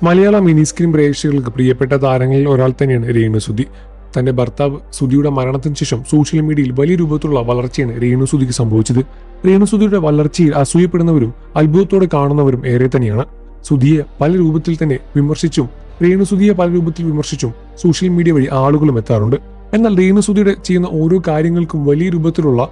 മലയാള mini screen പ്രേക്ഷകർക്ക് പ്രിയപ്പെട്ട താരങ്ങളിൽ ഒരാൾ തന്നെയാണ് രേണുസുതി. തന്റെ ഭർത്താവ് സുധിയുടെ മരണത്തിന് ശേഷം സോഷ്യൽ മീഡിയയിൽ വലിയ രൂപത്തിലുള്ള വളർച്ചയാണ് രേണുസുതിക്ക് സംഭവിച്ചത്. രേണുസുതിയുടെ വളർച്ചയിൽ അസൂയപ്പെടുന്നവരും അത്ഭുതത്തോടെ കാണുന്നവരും ഏറെ തന്നെയാണ്. സുധിയെ പല രൂപത്തിൽ തന്നെ വിമർശിച്ചും രേണുസുതിയെ പല രൂപത്തിൽ വിമർശിച്ചും സോഷ്യൽ മീഡിയ വഴി ആളുകളും എത്താറുണ്ട്. എന്നാൽ രേണുസുതിയുടെ ചെയ്യുന്ന ഓരോ കാര്യങ്ങൾക്കും വലിയ രൂപത്തിലുള്ള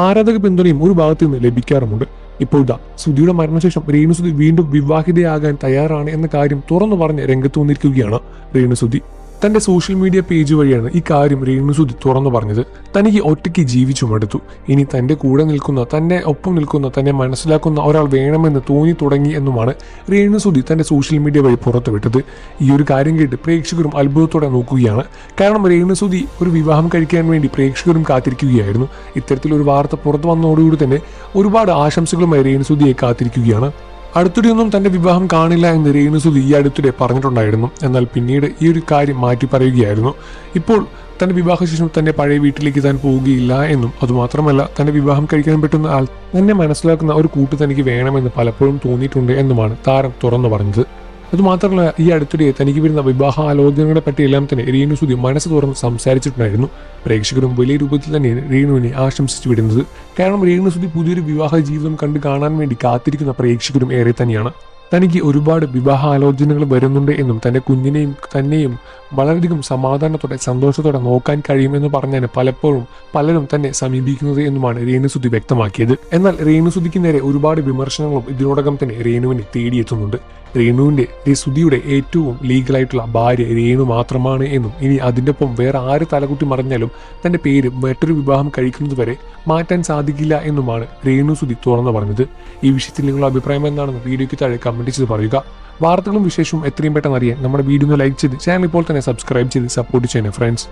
ആരാധക പിന്തുണയും ഒരു ഭാഗത്തു നിന്ന് ലഭിക്കാറുമുണ്ട്. ഇപ്പോൾ സുധിയുടെ മരണശേഷം രേണുസുതി വീണ്ടും വിവാഹിതയാകാൻ തയ്യാറാണ് എന്ന കാര്യം തുറന്നു പറഞ്ഞ് രംഗത്ത് വന്നിരിക്കുകയാണ് രേണുസുതി. തന്റെ സോഷ്യൽ മീഡിയ പേജ് വഴിയാണ് ഈ കാര്യം രേണുസുതി തുറന്നു പറഞ്ഞത്. തനിക്ക് ഒറ്റയ്ക്ക് ജീവിച്ചു മടുത്തു. ഇനി തന്റെ കൂടെ നിൽക്കുന്ന, തന്നെ ഒപ്പം നിൽക്കുന്ന, തന്നെ മനസ്സിലാക്കുന്ന ഒരാൾ വേണമെന്ന് തോന്നി തുടങ്ങി എന്നുമാണ് രേണുസുതി തന്റെ സോഷ്യൽ മീഡിയ വഴി പുറത്തുവിട്ടത്. ഈ ഒരു കാര്യം കേട്ട് പ്രേക്ഷകരും അത്ഭുതത്തോടെ നോക്കുകയാണ്. കാരണം രേണുസുതി ഒരു വിവാഹം കഴിക്കാൻ വേണ്ടി പ്രേക്ഷകരും കാത്തിരിക്കുകയായിരുന്നു. ഇത്തരത്തിലൊരു വാർത്ത പുറത്തു വന്നതോടുകൂടി തന്നെ ഒരുപാട് ആശംസകളുമായി രേണുസുതിയെ കാത്തിരിക്കുകയാണ്. അടുത്തിടെയൊന്നും തന്റെ വിവാഹം കാണില്ല എന്ന് രേണുസുതി ഈ അടുത്തിടെ പറഞ്ഞിട്ടുണ്ടായിരുന്നു. എന്നാൽ പിന്നീട് ഈ ഒരു കാര്യം മാറ്റി പറയുകയായിരുന്നു. ഇപ്പോൾ തന്റെ വിവാഹശേഷം തന്റെ പഴയ വീട്ടിലേക്ക് താൻ പോവുകയില്ല എന്നും അതുമാത്രമല്ല തന്റെ വിവാഹം കഴിക്കാൻ പറ്റുന്ന ആൾ തന്നെ മനസ്സിലാക്കുന്ന ഒരു കൂട്ട് തനിക്ക് വേണമെന്ന് പലപ്പോഴും തോന്നിയിട്ടുണ്ട് എന്നുമാണ് താരം തുറന്നു പറഞ്ഞത്. അതുമാത്രമല്ല ഈ അടുത്തിടെ തനിക്ക് വരുന്ന വിവാഹ ആലോചനകളെ പറ്റിയെല്ലാം തന്നെ രേണുസുതി മനസ്സ് തുറന്ന് സംസാരിച്ചിട്ടുണ്ടായിരുന്നു. പ്രേക്ഷകരും വലിയ രൂപത്തിൽ തന്നെ രേണുവിനെ ആശംസിച്ചു വിടുന്നത്. കാരണം രേണുസുതി പുതിയൊരു വിവാഹ ജീവിതം കണ്ടു കാണാൻ വേണ്ടി കാത്തിരിക്കുന്ന പ്രേക്ഷകരും ഏറെ തന്നെയാണ്. തനിക്ക് ഒരുപാട് വിവാഹ ആലോചനകൾ വരുന്നുണ്ട് എന്നും തന്റെ കുഞ്ഞിനെയും തന്നെയും വളരെയധികം സമാധാനത്തോടെ സന്തോഷത്തോടെ നോക്കാൻ കഴിയുമെന്ന് പറഞ്ഞാണ് പലപ്പോഴും പലരും തന്നെ സമീപിക്കുന്നത് എന്നുമാണ് രേണുസുതി വ്യക്തമാക്കിയത്. എന്നാൽ രേണുസുതിക്ക് നേരെ ഒരുപാട് വിമർശനങ്ങളും ഇതിനോടകം തന്നെ രേണുവിനെ തേടിയെത്തുന്നുണ്ട്. സുധിയുടെ ഏറ്റവും ലീഗലായിട്ടുള്ള ഭാര്യ രേണു മാത്രമാണ് എന്നും ഇനി അതിൻ്റെ ഒപ്പം വേറെ ആര് തലകുത്തി മറിഞ്ഞാലും തന്റെ പേര് മറ്റൊരു വിവാഹം കഴിക്കുന്നത് വരെ മാറ്റാൻ സാധിക്കില്ല എന്നുമാണ് രേണുസുതി തുറന്നു പറഞ്ഞത്. ഈ വിഷയത്തിൽ നിങ്ങളുടെ അഭിപ്രായം എന്താണെന്ന് വീഡിയോയ്ക്ക് താഴെ കമന്റ് ചെയ്ത് പറയുക. വാർത്തകളും വിശേഷവും എത്രയും പെട്ടെന്ന് അറിയാൻ നമ്മുടെ വീഡിയോ ലൈക്ക് ചെയ്ത് ചാനൽ ഇപ്പോൾ തന്നെ സബ്സ്ക്രൈബ് ചെയ്ത് സപ്പോർട്ട് ചെയ്യണേ ഫ്രണ്ട്സ്.